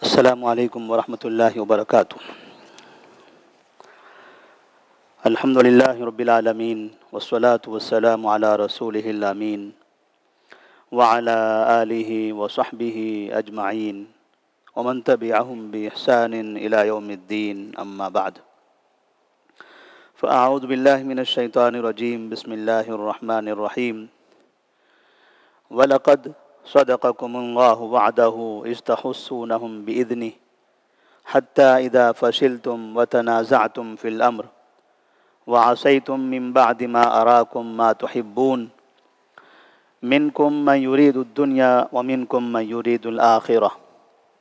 السلام علیکم ورحمۃ اللہ وبرکاتہ۔ الحمد للہ رب العالمین والصلاة والسلام علی رسولہ الامین وعلی آلہ وصحبہ اجمعین ومن تبعہم بإحسان الی یوم الدین، اما بعد فاعوذ باللہ من الشیطان الرجیم، بسم اللہ الرحمن الرحیم۔ وَلَقَدْ صدقكم الله وعده إذ تحسونهم بإذنه حتى إذا فشلتم وتنازعتم في الأمر وعصيتم من بعد ما أراكم ما تحبون منكم من يريد الدنيا ومنكم من يريد الآخرة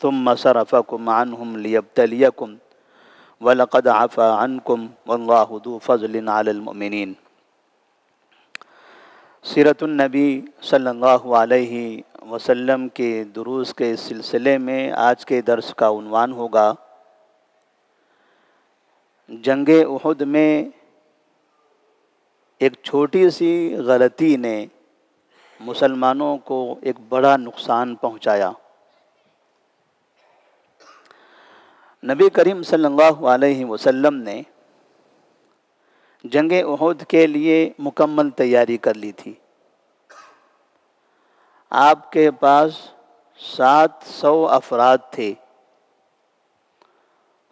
ثم صرفكم عنهم ليبتليكم ولقد عفا عنكم والله ذو فضل على المؤمنين۔ سیرت النبی صلی اللہ علیہ وسلم کے دروس کے سلسلے میں آج کے درس کا عنوان ہوگا جنگ احد میں ایک چھوٹی سی غلطی نے مسلمانوں کو ایک بڑا نقصان پہنچایا۔ نبی کریم صلی اللہ علیہ وسلم نے جنگ احد کے لیے مکمل تیاری کر لی تھی۔ آپ کے پاس 700 افراد تھے،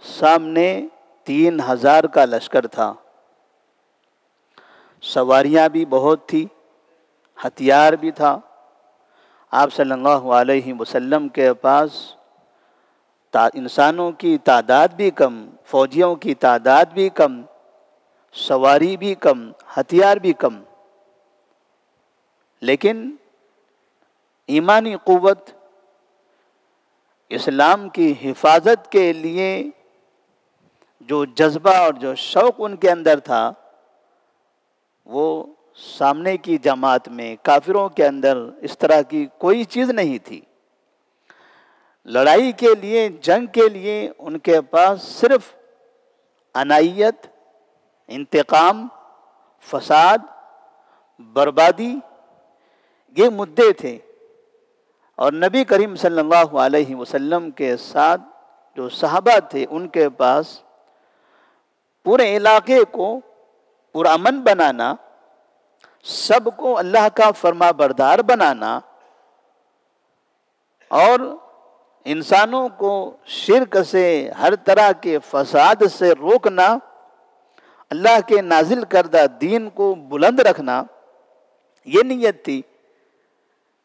سامنے 3000 کا لشکر تھا، سواریاں بھی بہت تھی، ہتھیار بھی تھا۔ آپ صلی اللہ علیہ وسلم کے پاس انسانوں کی تعداد بھی کم، فوجیوں کی تعداد بھی کم، سواری بھی کم، ہتھیار بھی کم، لیکن ایمانی قوت، اسلام کی حفاظت کے لیے جو جذبہ اور جو شوق ان کے اندر تھا، وہ سامنے کی جماعت میں کافروں کے اندر اس طرح کی کوئی چیز نہیں تھی۔ لڑائی کے لیے، جنگ کے لیے ان کے پاس صرف انائیت، انتقام، فساد، بربادی، یہ مدعے تھے۔ اور نبی کریم صلی اللہ علیہ وسلم کے ساتھ جو صحابہ تھے، ان کے پاس پورے علاقے کو پرامن بنانا، سب کو اللہ کا فرما بردار بنانا اور انسانوں کو شرک سے، ہر طرح کے فساد سے روکنا، اللہ کے نازل کردہ دین کو بلند رکھنا، یہ نیت تھی۔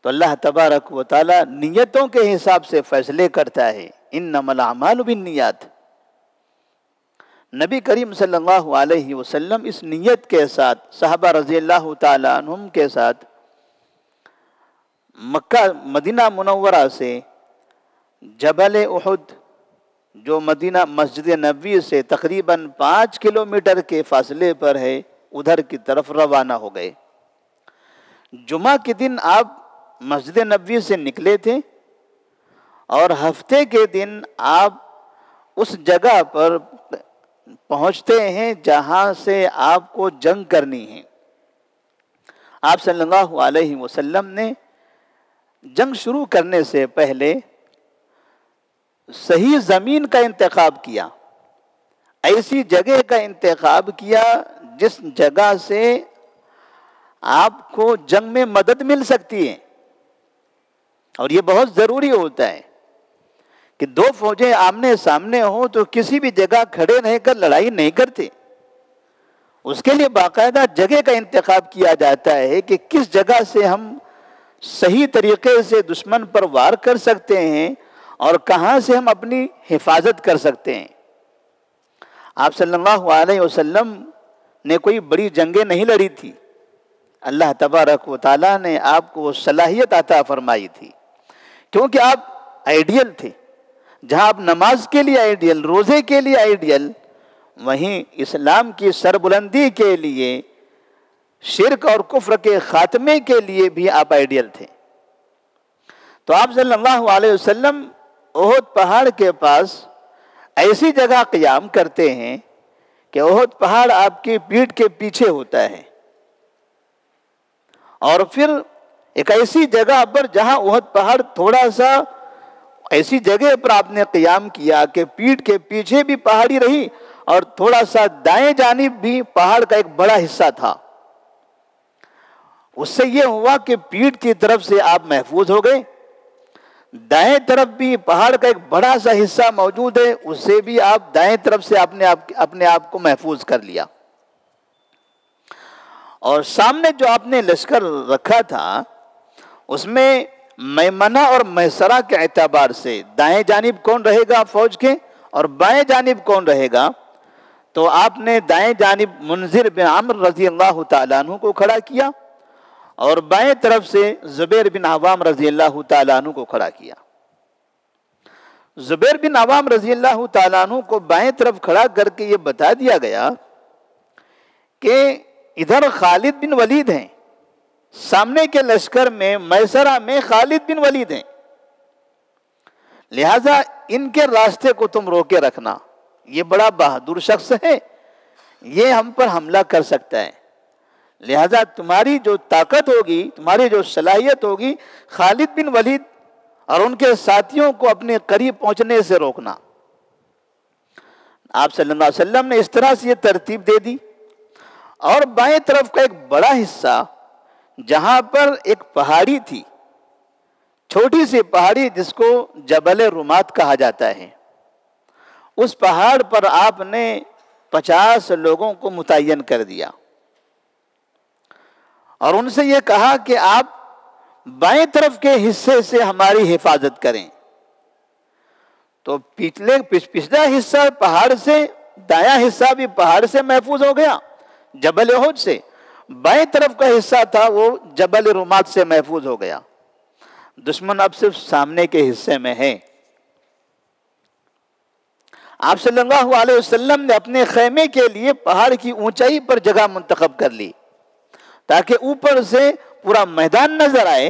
تو اللہ تبارک و تعالی نیتوں کے حساب سے فیصلے کرتا ہے، انما الاعمال بالنیات۔ نبی کریم صلی اللہ علیہ وسلم اس نیت کے ساتھ صحابہ رضی اللہ تعالی عنہم کے ساتھ مکہ مدینہ منورہ سے جبل احد، جو مدینہ مسجد نبوی سے تقریباً 5 کلومیٹر کے فاصلے پر ہے، ادھر کی طرف روانہ ہو گئے۔ جمعہ کے دن آپ مسجد نبوی سے نکلے تھے اور ہفتے کے دن آپ اس جگہ پر پہنچتے ہیں جہاں سے آپ کو جنگ کرنی ہے۔ آپ صلی اللہ علیہ وسلم نے جنگ شروع کرنے سے پہلے صحیح زمین کا انتخاب کیا، ایسی جگہ کا انتخاب کیا جس جگہ سے آپ کو جنگ میں مدد مل سکتی ہے۔ اور یہ بہت ضروری ہوتا ہے کہ دو فوجیں آمنے سامنے ہوں تو کسی بھی جگہ کھڑے رہ کر لڑائی نہیں کرتے، اس کے لیے باقاعدہ جگہ کا انتخاب کیا جاتا ہے کہ کس جگہ سے ہم صحیح طریقے سے دشمن پر وار کر سکتے ہیں اور کہاں سے ہم اپنی حفاظت کر سکتے ہیں۔ آپ صلی اللہ علیہ وسلم نے کوئی بڑی جنگیں نہیں لڑی تھی، اللہ تبارک و تعالیٰ نے آپ کو وہ صلاحیت عطا فرمائی تھی، کیونکہ آپ آئیڈیل تھے۔ جہاں آپ نماز کے لیے آئیڈیل، روزے کے لیے آئیڈیل، وہیں اسلام کی سربلندی کے لیے، شرک اور کفر کے خاتمے کے لیے بھی آپ آئیڈیل تھے۔ تو آپ صلی اللہ علیہ وسلم احد پہاڑ کے پاس ایسی جگہ قیام کرتے ہیں کہ احد پہاڑ آپ کی پیٹھ کے پیچھے ہوتا ہے، اور پھر ایک ایسی جگہ پر جہاں احد پہاڑ تھوڑا سا ایسی جگہ پر آپ نے قیام کیا کہ پیٹھ کے پیچھے بھی پہاڑی رہی اور تھوڑا سا دائیں جانب بھی پہاڑ کا ایک بڑا حصہ تھا. اس سے یہ ہوا کہ پیٹھ کی طرف سے آپ محفوظ ہو گئے، دائیں طرف بھی پہاڑ کا ایک بڑا سا حصہ موجود ہے، اس سے بھی آپ دائیں طرف سے اپنے آپ کو محفوظ کر لیا. اور سامنے جو آپ نے لشکر رکھا تھا اس میں میمنہ اور میسرہ کے اعتبار سے دائیں جانب کون رہے گا فوج کے اور بائیں جانب کون رہے گا، تو آپ نے دائیں جانب منذر بن عمرو رضی اللہ تعالیٰ عنہ کو کھڑا کیا اور بائیں طرف سے زبیر بن عوام رضی اللہ تعالیٰ عنہ کو کھڑا کیا. زبیر بن عوام رضی اللہ تعالیٰ عنہ کو بائیں طرف کھڑا کر کے یہ بتا دیا گیا کہ ادھر خالد بن ولید ہیں، سامنے کے لشکر میں میسرہ میں خالد بن ولید ہیں، لہذا ان کے راستے کو تم روکے رکھنا، یہ بڑا بہادر شخص ہے، یہ ہم پر حملہ کر سکتا ہے، لہذا تمہاری جو طاقت ہوگی، تمہاری جو صلاحیت ہوگی، خالد بن ولید اور ان کے ساتھیوں کو اپنے قریب پہنچنے سے روکنا. آپ صلی اللہ علیہ وسلم نے اس طرح سے یہ ترتیب دے دی. اور بائیں طرف کا ایک بڑا حصہ جہاں پر ایک پہاڑی تھی، چھوٹی سی پہاڑی جس کو جبل رمات کہا جاتا ہے، اس پہاڑ پر آپ نے 50 لوگوں کو متعین کر دیا اور ان سے یہ کہا کہ آپ بائیں طرف کے حصے سے ہماری حفاظت کریں. تو پچھلا حصہ پہاڑ سے، دایاں حصہ بھی پہاڑ سے محفوظ ہو گیا جبل احد سے، بائیں طرف کا حصہ تھا وہ جبل رمات سے محفوظ ہو گیا. دشمن اب صرف سامنے کے حصے میں ہے. آپ صلی اللہ علیہ وسلم نے اپنے خیمے کے لیے پہاڑ کی اونچائی پر جگہ منتخب کر لی تاکہ اوپر سے پورا میدان نظر آئے،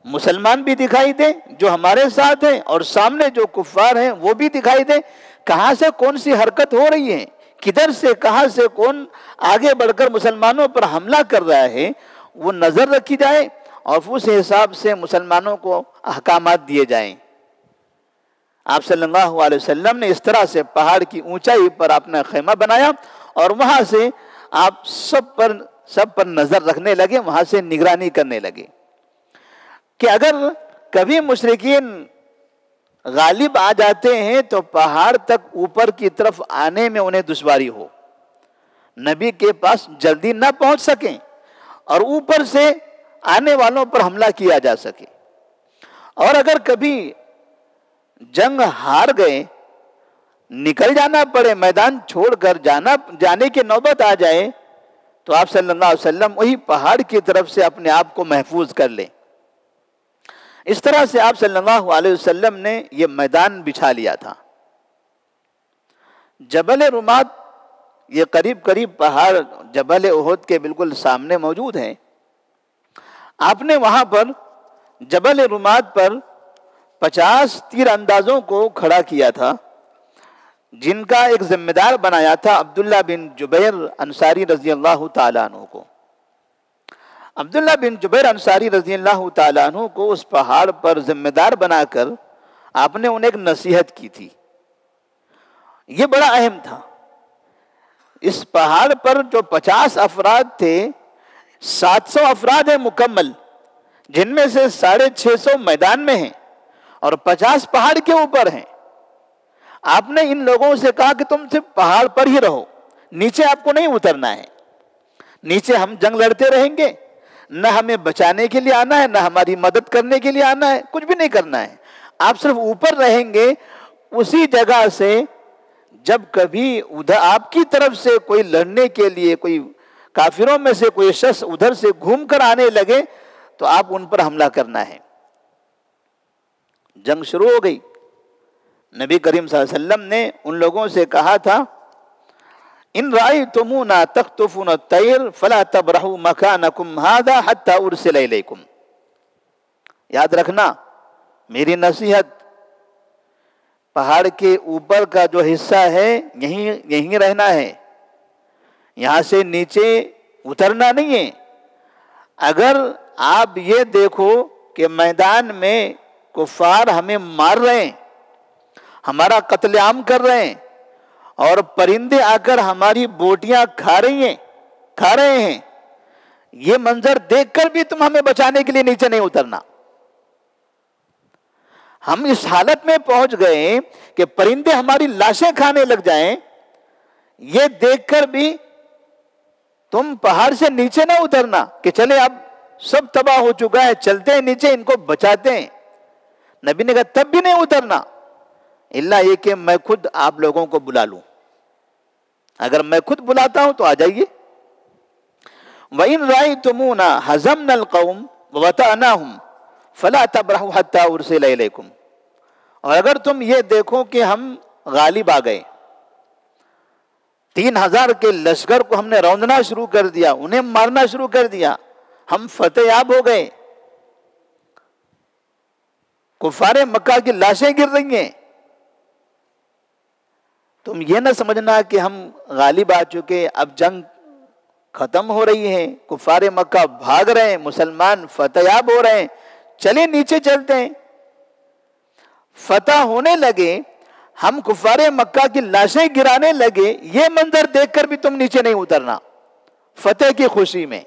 مسلمان بھی دکھائی دیں جو ہمارے ساتھ ہیں اور سامنے جو کفار ہیں وہ بھی دکھائی دیں، کہاں سے کون سی حرکت ہو رہی ہے، کدھر سے کہاں سے کون آگے بڑھ کر مسلمانوں پر حملہ کر رہا ہے، وہ نظر رکھی جائے اور اس حساب سے مسلمانوں کو احکامات دیے جائیں. آپ صلی اللہ علیہ وسلم نے اس طرح سے پہاڑ کی اونچائی پر اپنا خیمہ بنایا اور وہاں سے آپ سب پر نظر رکھنے لگے، وہاں سے نگرانی کرنے لگے کہ اگر کبھی مشرکین غالب آ جاتے ہیں تو پہاڑ تک اوپر کی طرف آنے میں انہیں دشواری ہو، نبی کے پاس جلدی نہ پہنچ سکیں اور اوپر سے آنے والوں پر حملہ کیا جا سکے. اور اگر کبھی جنگ ہار گئے، نکل جانا پڑے، میدان چھوڑ کر جانے کی نوبت آ جائے تو آپ صلی اللہ علیہ وسلم وہی پہاڑ کی طرف سے اپنے آپ کو محفوظ کر لیں. اس طرح سے آپ صلی اللہ علیہ وسلم نے یہ میدان بچھا لیا تھا. جبل رمات یہ قریب پہاڑ جبل احد کے بالکل سامنے موجود ہیں. آپ نے وہاں پر جبل رمات پر 50 تیر اندازوں کو کھڑا کیا تھا جن کا ایک ذمہ دار بنایا تھا عبداللہ بن جبیر انصاری رضی اللہ تعالیٰ عنہ کو. عبداللہ بن جبیر انصاری رضی اللہ تعالیٰ عنہ کو اس پہاڑ پر ذمہ دار بنا کر آپ نے انہیں ایک نصیحت کی تھی. یہ بڑا اہم تھا. اس پہاڑ پر جو 50 افراد تھے، 700 افراد ہیں مکمل، جن میں سے 650 میدان میں ہیں اور 50 پہاڑ کے اوپر ہیں. آپ نے ان لوگوں سے کہا کہ تم صرف پہاڑ پر ہی رہو، نیچے آپ کو نہیں اترنا ہے. نیچے ہم جنگ لڑتے رہیں گے، نہ ہمیں بچانے کے لیے آنا ہے، نہ ہماری مدد کرنے کے لیے آنا ہے، کچھ بھی نہیں کرنا ہے. آپ صرف اوپر رہیں گے. اسی جگہ سے جب کبھی ادھر آپ کی طرف سے کوئی لڑنے کے لیے، کوئی کافروں میں سے کوئی شخص ادھر سے گھوم کر آنے لگے تو آپ ان پر حملہ کرنا ہے. جنگ شروع ہو گئی. نبی کریم صلی اللہ علیہ وسلم نے ان لوگوں سے کہا تھا، ان رأیتمونا تخطفون الطیر فلا تبرحوا مکانکم ھذا حتی ارسل الیکم. یاد رکھنا میری نصیحت، پہاڑ کے اوپر کا جو حصہ ہے یہیں رہنا ہے، یہاں سے نیچے اترنا نہیں ہے. اگر آپ یہ دیکھو کہ میدان میں کفار ہمیں مار رہے ہیں، ہمارا قتل عام کر رہے ہیں، اور پرندے آ کر ہماری بوٹیاں کھا رہے ہیں، یہ منظر دیکھ کر بھی تم ہمیں بچانے کے لیے نیچے نہیں اترنا۔ ہم اس حالت میں پہنچ گئے کہ پرندے ہماری لاشیں کھانے لگ جائیں، یہ دیکھ کر بھی تم پہاڑ سے نیچے نہ اترنا کہ چلے اب سب تباہ ہو چکا ہے، چلتے ہیں نیچے، ان کو بچاتے ہیں۔ نبی نے کہا تب بھی نہیں اترنا، الا یہ کہ میں خود آپ لوگوں کو بلا لوں، اگر میں خود بلاتا ہوں تو آ جائیے۔ وَإِن رَأَيْتُمُونَا هَزَمْنَا الْقَوْمَ وَوَطَأْنَاهُمْ فَلَا تَبْرَحُوا حَتَّى أُرْسِلَ إِلَيْكُمْ، اور اگر تم یہ دیکھو کہ ہم غالب آ گئے، 3000 کے لشکر کو ہم نے روندنا شروع کر دیا، انہیں مارنا شروع کر دیا، ہم فتح یاب ہو گئے، کفار مکہ کی لاشیں گر رہی ہیں، تم یہ نہ سمجھنا کہ ہم غالب آ چکے، اب جنگ ختم ہو رہی ہے، کفار مکہ بھاگ رہے ہیں، مسلمان فتح یاب ہو رہے ہیں، چلے نیچے چلتے ہیں۔ فتح ہونے لگے، ہم کفار مکہ کی لاشیں گرانے لگے، یہ منظر دیکھ کر بھی تم نیچے نہیں اترنا فتح کی خوشی میں،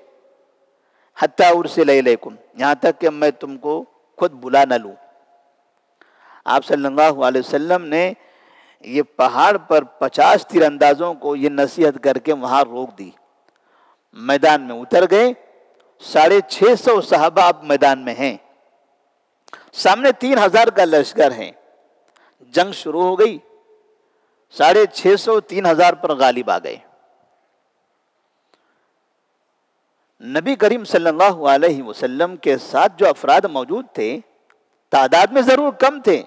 حتی ارسل الیکم، یہاں تک کہ میں تم کو خود بلا نہ لوں۔ آپ صلی اللہ علیہ وسلم نے یہ پہاڑ پر 50 تیر اندازوں کو یہ نصیحت کر کے وہاں روک دی، میدان میں اتر گئے، 650 صحابہ اب میدان میں ہیں، سامنے 3000 کا لشکر ہے، جنگ شروع ہو گئی، 650 3000 پر غالب آ گئے۔ نبی کریم صلی اللہ علیہ وسلم کے ساتھ جو افراد موجود تھے تعداد میں ضرور کم تھے،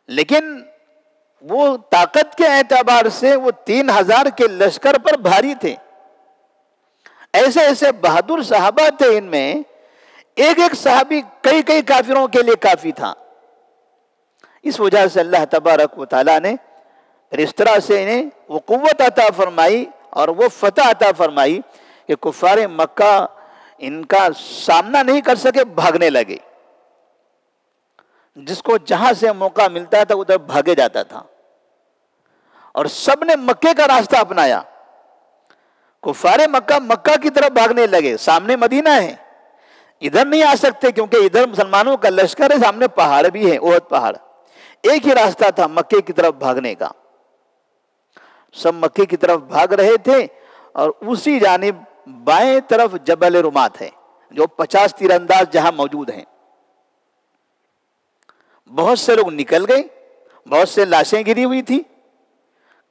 لیکن وہ طاقت کے اعتبار سے وہ 3000 کے لشکر پر بھاری تھے۔ ایسے ایسے بہادر صحابہ تھے، ان میں ایک ایک صحابی کئی کافروں کے لیے کافی تھا۔ اس وجہ سے اللہ تبارک و تعالیٰ نے پھر اس طرح سے انہیں وہ قوت عطا فرمائی اور وہ فتح عطا فرمائی کہ کفار مکہ ان کا سامنا نہیں کر سکے، بھاگنے لگے، جس کو جہاں سے موقع ملتا تھا ادھر بھاگے جاتا تھا، اور سب نے مکے کا راستہ اپنایا۔ کفار مکہ کی طرف بھاگنے لگے، سامنے مدینہ ہے، ادھر نہیں آ سکتے کیونکہ ادھر مسلمانوں کا لشکر ہے، سامنے پہاڑ بھی ہے، احد پہاڑ، ایک ہی راستہ تھا مکے کی طرف بھاگنے کا۔ سب مکے کی طرف بھاگ رہے تھے، اور اسی جانب بائیں طرف جبل رمات ہے، جو 50 تیر انداز جہاں موجود ہیں۔ بہت سے لوگ نکل گئے، بہت سے لاشیں گری ہوئی تھی،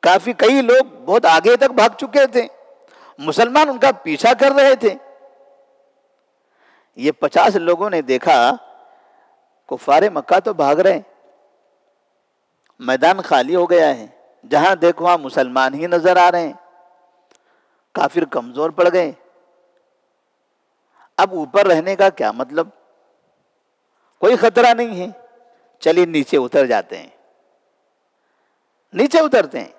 کئی لوگ بہت آگے تک بھاگ چکے تھے، مسلمان ان کا پیچھا کر رہے تھے۔ یہ 50 لوگوں نے دیکھا کفار مکہ تو بھاگ رہے ہیں، میدان خالی ہو گیا ہے، جہاں دیکھو وہاں مسلمان ہی نظر آ رہے ہیں، کافر کمزور پڑ گئے، اب اوپر رہنے کا کیا مطلب، کوئی خطرہ نہیں ہے، چلیے نیچے اتر جاتے ہیں۔ نیچے اترتے ہیں،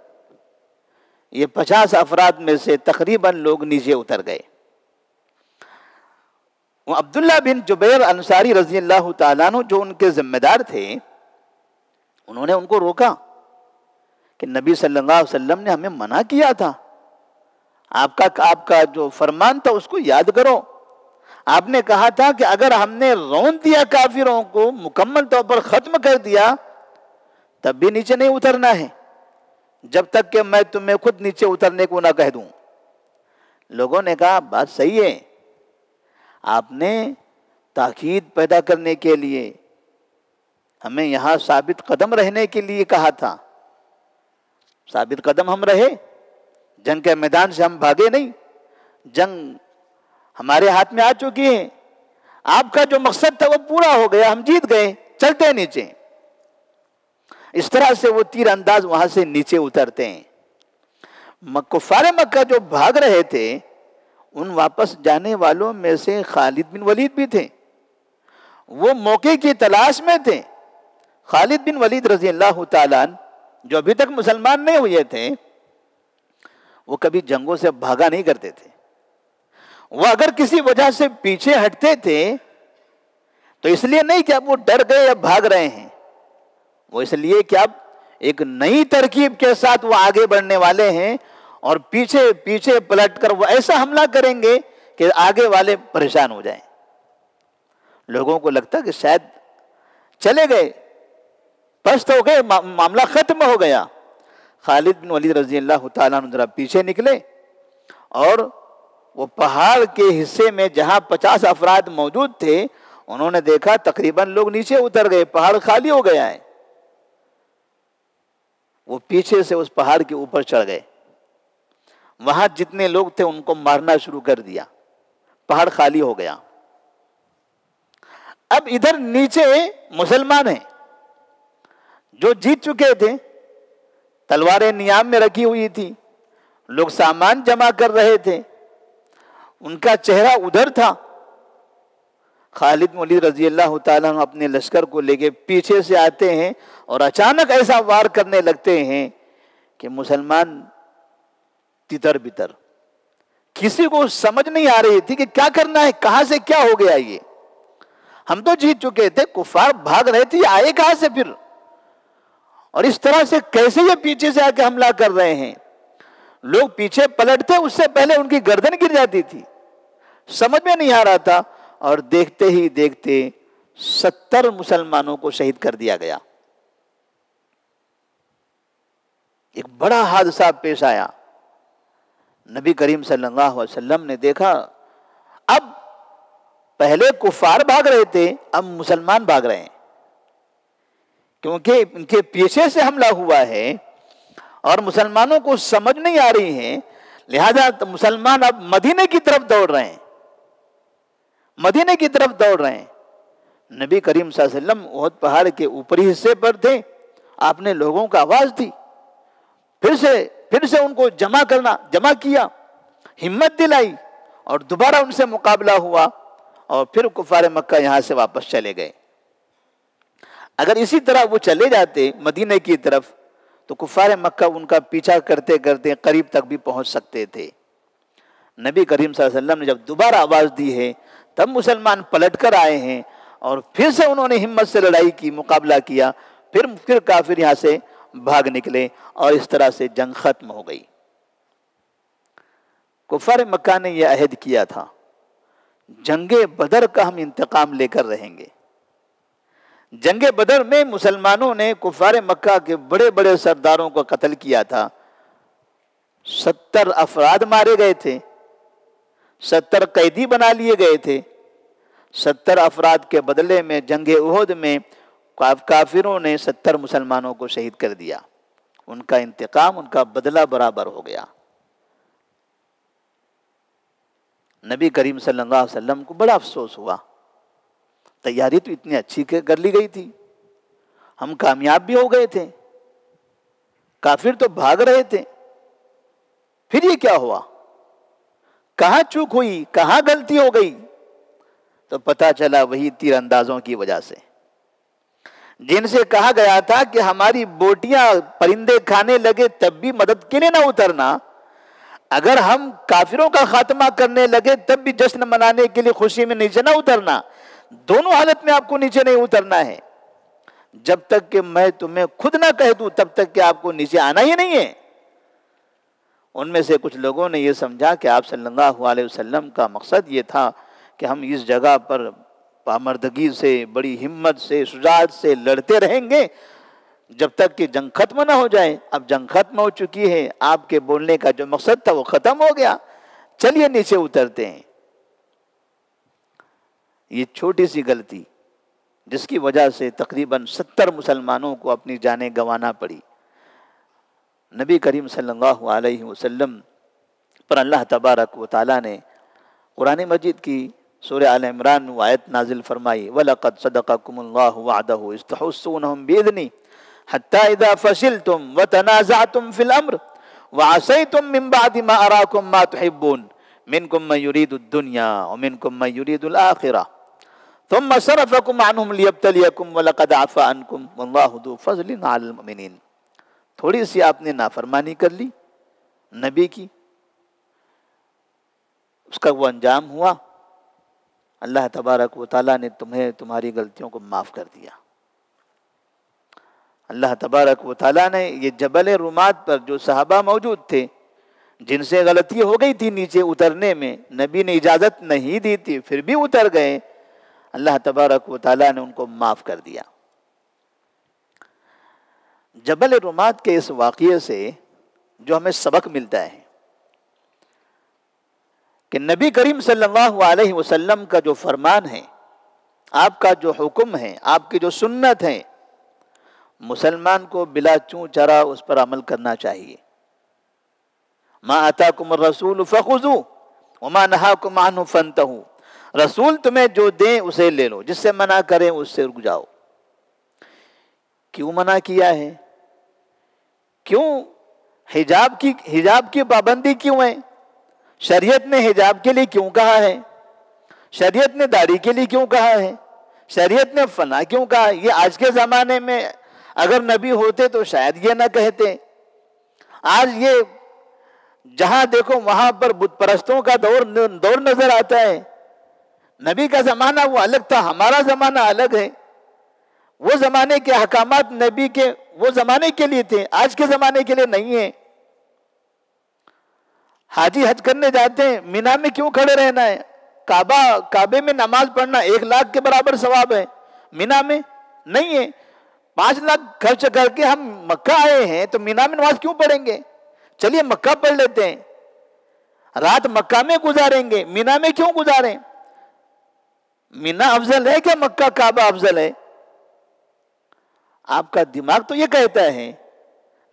یہ 50 افراد میں سے تقریباً لوگ نیچے اتر گئے۔ وہ عبداللہ بن جبیر انصاری رضی اللہ تعالیٰ عنہ جو ان کے ذمہ دار تھے، انہوں نے ان کو روکا کہ نبی صلی اللہ علیہ وسلم نے ہمیں منع کیا تھا، آپ کا جو فرمان تھا اس کو یاد کرو، آپ نے کہا تھا کہ اگر ہم نے رون دیا کافروں کو، مکمل طور پر ختم کر دیا، تب بھی نیچے نہیں اترنا ہے جب تک کہ میں تمہیں خود نیچے اترنے کو نہ کہہ دوں۔ لوگوں نے کہا بات صحیح ہے، آپ نے تاکید پیدا کرنے کے لیے ہمیں یہاں ثابت قدم رہنے کے لیے کہا تھا، ثابت قدم ہم رہے، جنگ کے میدان سے ہم بھاگے نہیں، جنگ ہمارے ہاتھ میں آ چکی ہے، آپ کا جو مقصد تھا وہ پورا ہو گیا، ہم جیت گئے، چلتے ہیں نیچے۔ اس طرح سے وہ تیر انداز وہاں سے نیچے اترتے ہیں۔ کفار مکہ جو بھاگ رہے تھے، ان واپس جانے والوں میں سے خالد بن ولید بھی تھے، وہ موقع کی تلاش میں تھے۔ خالد بن ولید رضی اللہ تعالیٰ عنہ جو ابھی تک مسلمان نہیں ہوئے تھے، وہ کبھی جنگوں سے بھاگا نہیں کرتے تھے، وہ اگر کسی وجہ سے پیچھے ہٹتے تھے تو اس لیے نہیں کہ اب وہ ڈر گئے یا بھاگ رہے ہیں، وہ اس لیے کہ اب ایک نئی ترکیب کے ساتھ وہ آگے بڑھنے والے ہیں، اور پیچھے پیچھے پلٹ کر وہ ایسا حملہ کریں گے کہ آگے والے پریشان ہو جائیں۔ لوگوں کو لگتا کہ شاید چلے گئے، پست ہو گئے، معاملہ ختم ہو گیا۔ خالد بن ولید رضی اللہ تعالیٰ عنہ ذرا پیچھے نکلے، اور وہ پہاڑ کے حصے میں جہاں 50 افراد موجود تھے، انہوں نے دیکھا تقریباً لوگ نیچے اتر گئے، پہاڑ خالی ہو گیا ہے۔ وہ پیچھے سے اس پہاڑ کے اوپر چڑھ گئے، وہاں جتنے لوگ تھے ان کو مارنا شروع کر دیا، پہاڑ خالی ہو گیا۔ اب ادھر نیچے مسلمان ہیں جو جیت چکے تھے، تلواریں نیام میں رکھی ہوئی تھی، لوگ سامان جمع کر رہے تھے، ان کا چہرہ ادھر تھا۔ خالد بن ولید رضی اللہ تعالیٰ عنہ اپنے لشکر کو لے کے پیچھے سے آتے ہیں اور اچانک ایسا وار کرنے لگتے ہیں کہ مسلمان تتر بتر، کسی کو سمجھ نہیں آ رہی تھی کہ کیا کرنا ہے، کہاں سے کیا ہو گیا یہ، ہم تو جیت چکے تھے، کفار بھاگ رہے تھے، آئے کہاں سے پھر، اور اس طرح سے کیسے یہ پیچھے سے آ کے حملہ کر رہے ہیں۔ لوگ پیچھے پلٹتے اس سے پہلے ان کی گردن گر جاتی تھی، سمجھ میں نہیں آ رہا تھا، اور دیکھتے ہی دیکھتے 70 مسلمانوں کو شہید کر دیا گیا۔ ایک بڑا حادثہ پیش آیا، نبی کریم صلی اللہ علیہ وسلم نے دیکھا اب پہلے کفار بھاگ رہے تھے، اب مسلمان بھاگ رہے ہیں، کیونکہ ان کے پیچھے سے حملہ ہوا ہے اور مسلمانوں کو سمجھ نہیں آ رہی ہے، لہذا مسلمان اب مدینے کی طرف دوڑ رہے ہیں، مدینے کی طرف دوڑ رہے ہیں۔ نبی کریم صلی اللہ علیہ وسلم احد پہاڑ کے اوپری حصے پر تھے، آپ نے لوگوں کا آواز دی، پھر سے ان کو جمع کیا، ہمت دلائی، اور دوبارہ ان سے مقابلہ ہوا، اور پھر کفار مکہ یہاں سے واپس چلے گئے۔ اگر اسی طرح وہ چلے جاتے مدینے کی طرف تو کفار مکہ ان کا پیچھا کرتے کرتے قریب تک بھی پہنچ سکتے تھے۔ نبی کریم صلی اللہ علیہ وسلم نے جب دوبارہ آواز دی ہے تب مسلمان پلٹ کر آئے ہیں، اور پھر سے انہوں نے ہمت سے لڑائی کی، مقابلہ کیا، پھر کافر یہاں سے بھاگ نکلے، اور اس طرح سے جنگ ختم ہو گئی۔ کفار مکہ نے یہ عہد کیا تھا، جنگ بدر کا ہم انتقام لے کر رہیں گے۔ جنگ بدر میں مسلمانوں نے کفار مکہ کے بڑے بڑے سرداروں کو قتل کیا تھا، 70 افراد مارے گئے تھے، 70 قیدی بنا لیے گئے تھے۔ 70 افراد کے بدلے میں جنگ احد میں کافروں نے 70 مسلمانوں کو شہید کر دیا، ان کا انتقام، ان کا بدلہ برابر ہو گیا۔ نبی کریم صلی اللہ علیہ وسلم کو بڑا افسوس ہوا، تیاری تو اتنی اچھی کر لی گئی تھی، ہم کامیاب بھی ہو گئے تھے، کافر تو بھاگ رہے تھے، پھر یہ کیا ہوا، کہاں چوک ہوئی، کہاں غلطی ہو گئی؟ تو پتہ چلا وہی تیر اندازوں کی وجہ سے، جن سے کہا گیا تھا کہ ہماری بوٹیاں پرندے کھانے لگے تب بھی مدد کے لیے نہ اترنا، اگر ہم کافروں کا خاتمہ کرنے لگے تب بھی جشن منانے کے لیے خوشی میں نیچے نہ اترنا، دونوں حالت میں آپ کو نیچے نہیں اترنا ہے، جب تک کہ میں تمہیں خود نہ کہہ دوں تب تک کہ آپ کو نیچے آنا ہی نہیں ہے۔ ان میں سے کچھ لوگوں نے یہ سمجھا کہ آپ صلی اللہ علیہ وسلم کا مقصد یہ تھا کہ ہم اس جگہ پر پامردگی سے، بڑی ہمت سے، شجاعت سے لڑتے رہیں گے جب تک کہ جنگ ختم نہ ہو جائے۔ اب جنگ ختم ہو چکی ہے، آپ کے بولنے کا جو مقصد تھا وہ ختم ہو گیا، چلیے نیچے اترتے ہیں۔ یہ چھوٹی سی غلطی جس کی وجہ سے تقریباً 70 مسلمانوں کو اپنی جانیں گنوانا پڑی۔ نبی کریم صلی اللہ علیہ وسلم پر اللہ تبارک و تعالیٰ نے قرآن مجید کی سورہ آل عمران آیت نازل فرمائی، وَلَقَدْ صَدَقَكُمُ اللَّهُ وَعْدَهُ إِذْ تَحُسُّونَهُم بِإِذْنِهِ حَتَّى إِذَا فَشِلْتُمْ وَتَنَازَعْتُمْ فِي الْأَمْرِ وَعَصَيْتُمْ مِنْ بَعْدِ مَا أَرَاكُمْ مَا تُحِبُّونَ مِنْكُمْ مَن يُرِيدُ الدُّنْيَا وَمِنْكُمْ مَن يُرِيدُ الْآخِرَةَ ثُمَّ صَرَفَكُمْ عَنْهُمْ لِيَبْتَلِيَكُمْ وَلَقَدْ عَفَا عَنْكُمْ وَاللَّهُ ذُو فَضْلٍ عَلَى الْمُؤْمِنِينَ۔ تھوڑی سی آپ نے نافرمانی کر لی نبی کی، اس کا وہ انجام ہوا، اللہ تبارک و تعالیٰ نے تمہیں تمہاری غلطیوں کو معاف کر دیا۔ اللہ تبارک و تعالیٰ نے یہ جبل رومات پر جو صحابہ موجود تھے جن سے غلطی ہو گئی تھی نیچے اترنے میں، نبی نے اجازت نہیں دی تھی پھر بھی اتر گئے، اللہ تبارک و تعالیٰ نے ان کو معاف کر دیا۔ جبل رومات کے اس واقعے سے جو ہمیں سبق ملتا ہے کہ نبی کریم صلی اللہ علیہ وسلم کا جو فرمان ہے، آپ کا جو حکم ہے، آپ کی جو سنت ہے، مسلمان کو بلا چوں چرا اس پر عمل کرنا چاہیے۔ ما آتاکم الرسول فخذوہ وما نہاکم عنہ فانتہوا، رسول تمہیں جو دیں اسے لے لو، جس سے منع کریں اس سے رک جاؤ۔ کیوں منع کیا ہے؟ کیوں حجاب کی پابندی کیوں ہے؟ شریعت نے حجاب کے لیے کیوں کہا ہے؟ شریعت نے داڑھی کے لیے کیوں کہا ہے؟ شریعت نے فلاں کیوں کہا ہے؟ یہ آج کے زمانے میں اگر نبی ہوتے تو شاید یہ نہ کہتے۔ آج یہ جہاں دیکھو وہاں پر بت پرستوں کا دور نظر آتا ہے۔ نبی کا زمانہ وہ الگ تھا، ہمارا زمانہ الگ ہے۔ وہ زمانے کے احکامات نبی کے وہ زمانے کے لیے تھے، آج کے زمانے کے لیے نہیں ہے۔ حاجی حج کرنے جاتے ہیں، مینا میں کیوں کھڑے رہنا ہے؟ کعبے میں نماز پڑھنا 1 لاکھ کے برابر ثواب ہے، مینا میں نہیں ہے۔ 5 لاکھ خرچ کر کے ہم مکہ آئے ہیں تو مینا میں نماز کیوں پڑھیں گے؟ چلیے مکہ پڑھ لیتے ہیں، رات مکہ میں گزاریں گے، مینا میں کیوں گزاریں؟ مینا افضل ہے کہ مکہ کعبہ افضل ہے؟ آپ کا دماغ تو یہ کہتا ہے۔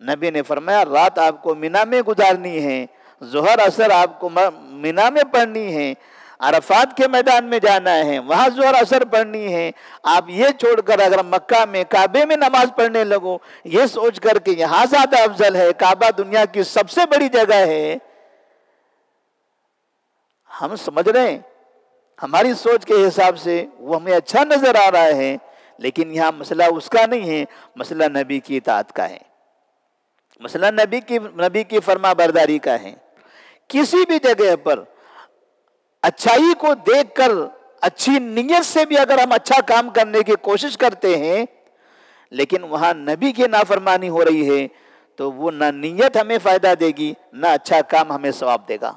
نبی نے فرمایا رات آپ کو مینا میں گزارنی ہے، ظہر عصر آپ کو مینا میں پڑھنی ہے، عرفات کے میدان میں جانا ہے، وہاں ظہر عصر پڑھنی ہے۔ آپ یہ چھوڑ کر اگر مکہ میں کعبے میں نماز پڑھنے لگو، یہ سوچ کر کہ یہاں زیادہ افضل ہے، کعبہ دنیا کی سب سے بڑی جگہ ہے، ہم سمجھ رہے ہیں ہماری سوچ کے حساب سے وہ ہمیں اچھا نظر آ رہا ہے، لیکن یہاں مسئلہ اس کا نہیں ہے، مسئلہ نبی کی اطاعت کا ہے، مسئلہ نبی کی فرما برداری کا ہے۔ کسی بھی جگہ پر اچھائی کو دیکھ کر اچھی نیت سے بھی اگر ہم اچھا کام کرنے کی کوشش کرتے ہیں لیکن وہاں نبی کی نافرمانی ہو رہی ہے تو وہ نہ نیت ہمیں فائدہ دے گی نہ اچھا کام ہمیں ثواب دے گا۔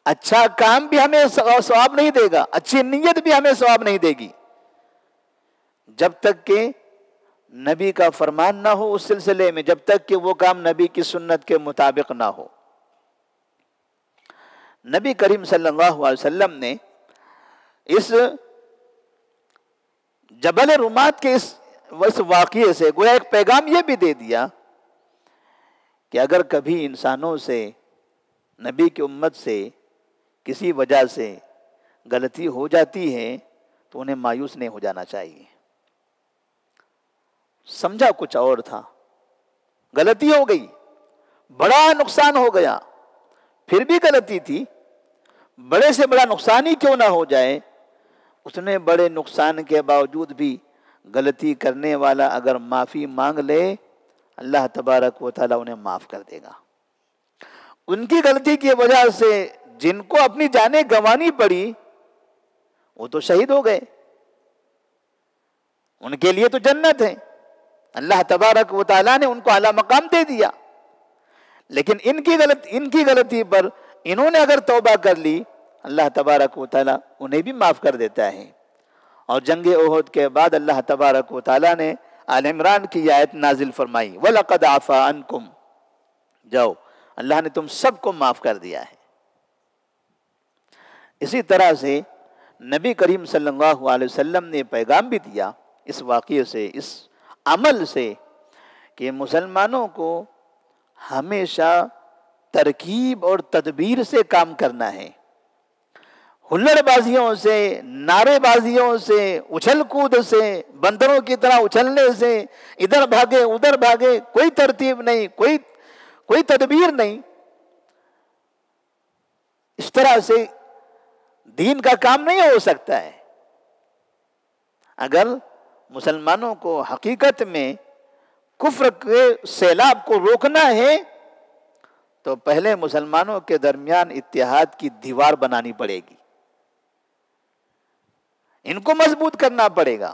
اچھا کام بھی ہمیں ثواب نہیں دے گا، اچھی نیت بھی ہمیں ثواب نہیں دے گی جب تک کہ نبی کا فرمان نہ ہو اس سلسلے میں، جب تک کہ وہ کام نبی کی سنت کے مطابق نہ ہو۔ نبی کریم صلی اللہ علیہ وسلم نے اس جبل رومات کے اس واقعے سے گویا ایک پیغام یہ بھی دے دیا کہ اگر کبھی انسانوں سے، نبی کی امت سے کسی وجہ سے غلطی ہو جاتی ہے تو انہیں مایوس نہیں ہو جانا چاہیے۔ سمجھا کچھ اور تھا، غلطی ہو گئی، بڑا نقصان ہو گیا، پھر بھی غلطی تھی، بڑے سے بڑا نقصان ہی کیوں نہ ہو جائے، اتنے بڑے نقصان کے باوجود بھی غلطی کرنے والا اگر معافی مانگ لے اللہ تبارک و تعالیٰ انہیں معاف کر دے گا۔ ان کی غلطی کی وجہ سے جن کو اپنی جانیں گنوانی پڑی وہ تو شہید ہو گئے، ان کے لیے تو جنت ہے، اللہ تبارک و تعالیٰ نے ان کو اعلیٰ مقام دے دیا۔ لیکن ان کی غلطی پر انہوں نے اگر توبہ کر لی اللہ تبارک و تعالیٰ انہیں بھی معاف کر دیتا ہے۔ اور جنگ احد کے بعد اللہ تبارک و تعالیٰ نے آل عمران کی آیت نازل فرمائی وَلَقَدْ عَفَا عَنْكُمْ، جاؤ اللہ نے تم سب کو معاف کر دیا ہے۔ اسی طرح سے نبی کریم صلی اللہ علیہ وسلم نے پیغام بھی دیا اس واقعے سے، اس عمل سے، کہ مسلمانوں کو ہمیشہ ترکیب اور تدبیر سے کام کرنا ہے، ہلڑ بازیوں سے، نعرے بازیوں سے، اچھل کود سے، بندروں کی طرح اچھلنے سے، ادھر بھاگے ادھر بھاگے، کوئی ترتیب نہیں، کوئی تدبیر نہیں، اس طرح سے دین کا کام نہیں ہو سکتا ہے۔ اگر مسلمانوں کو حقیقت میں کفر کے سیلاب کو روکنا ہے تو پہلے مسلمانوں کے درمیان اتحاد کی دیوار بنانی پڑے گی۔ ان کو مضبوط کرنا پڑے گا.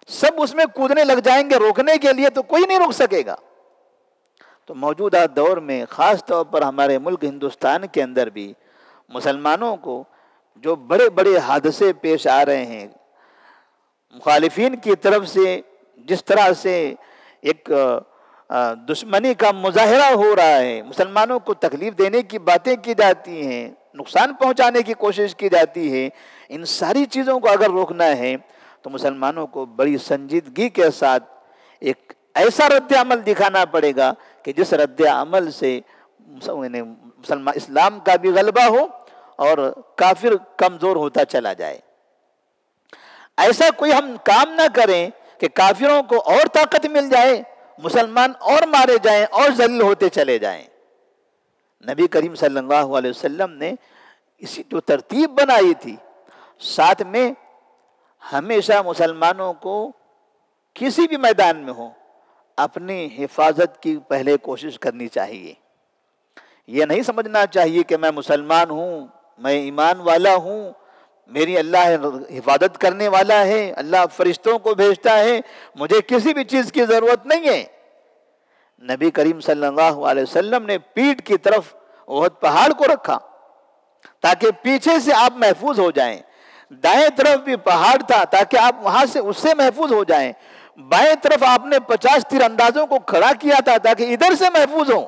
سب اس میں کودنے لگ جائیں گے روکنے کے لیے تو کوئی نہیں روک سکے گا. تو موجودہ دور میں خاص طور پر ہمارے ملک ہندوستان کے اندر بھی مسلمانوں کو جو بڑے بڑے حادثے پیش آ رہے ہیں، مخالفین کی طرف سے جس طرح سے ایک دشمنی کا مظاہرہ ہو رہا ہے، مسلمانوں کو تکلیف دینے کی باتیں کی جاتی ہیں، نقصان پہنچانے کی کوشش کی جاتی ہے، ان ساری چیزوں کو اگر روکنا ہے تو مسلمانوں کو بڑی سنجیدگی کے ساتھ ایک ایسا رد عمل دکھانا پڑے گا کہ جس رد عمل سے اسلام کا بھی غلبہ ہو اور کافر کمزور ہوتا چلا جائے. ایسا کوئی ہم کام نہ کریں کہ کافروں کو اور طاقت مل جائے، مسلمان اور مارے جائیں اور ذلیل ہوتے چلے جائیں. نبی کریم صلی اللہ علیہ وسلم نے اسی جو ترتیب بنائی تھی، ساتھ میں ہمیشہ مسلمانوں کو کسی بھی میدان میں ہو اپنی حفاظت کی پہلے کوشش کرنی چاہیے. یہ نہیں سمجھنا چاہیے کہ میں مسلمان ہوں، میں ایمان والا ہوں، میری اللہ حفاظت کرنے والا ہے، اللہ فرشتوں کو بھیجتا ہے، مجھے کسی بھی چیز کی ضرورت نہیں ہے. نبی کریم صلی اللہ علیہ وسلم نے پیٹھ کی طرف احد پہاڑ کو رکھا تاکہ پیچھے سے آپ محفوظ ہو جائیں. دائیں طرف بھی پہاڑ تھا تاکہ آپ وہاں سے اس سے محفوظ ہو جائیں. بائیں طرف آپ نے 50 تیر اندازوں کو کھڑا کیا تھا تاکہ ادھر سے محفوظ ہوں.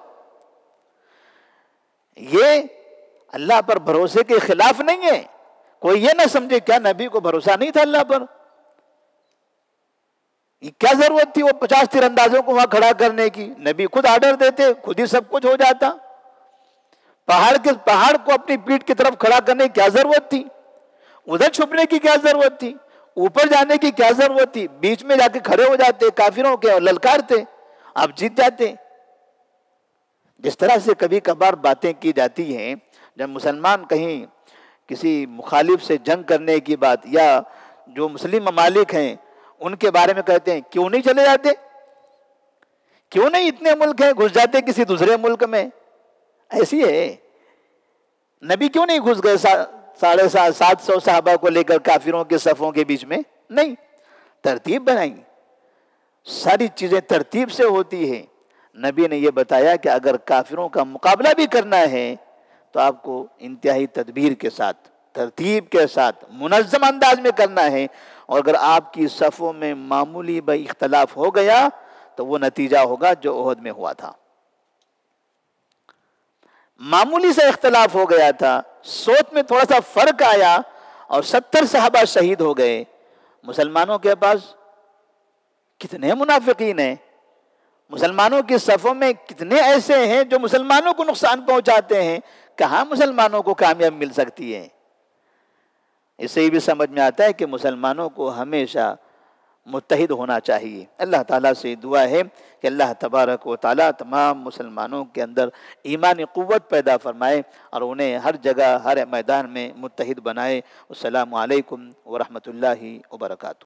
یہ اللہ پر بھروسے کے خلاف نہیں ہے. کوئی یہ نہ سمجھے کیا نبی کو بھروسہ نہیں تھا اللہ پر؟ یہ کیا ضرورت تھی وہ 50 تیر اندازوں کو وہاں کھڑا کرنے کی؟ نبی خود آرڈر دیتے، خود ہی سب کچھ ہو جاتا. پہاڑ کو اپنی پیٹھ کی طرف کھڑا کرنے کی کیا ضرورت تھی؟ ادھر چھپنے کی کیا ضرورت تھی؟ اوپر جانے کی کیا ضرورت تھی؟ بیچ میں جا کے کھڑے ہو جاتے کافروں کے اور للکارتے، آپ جیت جاتے. جس طرح سے کبھی کبھار باتیں کی جاتی ہیں، جب مسلمان کہیں کسی مخالف سے جنگ کرنے کی بات یا جو مسلم ممالک ہیں ان کے بارے میں کہتے ہیں کیوں نہیں چلے جاتے، کیوں نہیں اتنے ملک ہیں گھس جاتے کسی دوسرے ملک میں. ایسی ہے نبی کیوں نہیں گھس گئے 750 صحابہ کو لے کر کافروں کے صفوں کے بیچ میں؟ نہیں، ترتیب بنائی. ساری چیزیں ترتیب سے ہوتی ہیں. نبی نے یہ بتایا کہ اگر کافروں کا مقابلہ بھی کرنا ہے تو آپ کو انتہائی تدبیر کے ساتھ، ترتیب کے ساتھ، منظم انداز میں کرنا ہے. اور اگر آپ کی صفوں میں معمولی بھی اختلاف ہو گیا تو وہ نتیجہ ہوگا جو احد میں ہوا تھا. معمولی سے اختلاف ہو گیا تھا، سوچ میں تھوڑا سا فرق آیا اور 70 صحابہ شہید ہو گئے. مسلمانوں کے پاس کتنے منافقین ہیں، مسلمانوں کی صفوں میں کتنے ایسے ہیں جو مسلمانوں کو نقصان پہنچاتے ہیں. کہاں مسلمانوں کو کامیاب مل سکتی ہے؟ اس سے یہ بھی سمجھ میں آتا ہے کہ مسلمانوں کو ہمیشہ متحد ہونا چاہیے. اللہ تعالیٰ سے دعا ہے کہ اللہ تبارک و تعالیٰ تمام مسلمانوں کے اندر ایمانی قوت پیدا فرمائے اور انہیں ہر جگہ ہر میدان میں متحد بنائے. السلام علیکم ورحمۃ اللہ وبرکاتہ.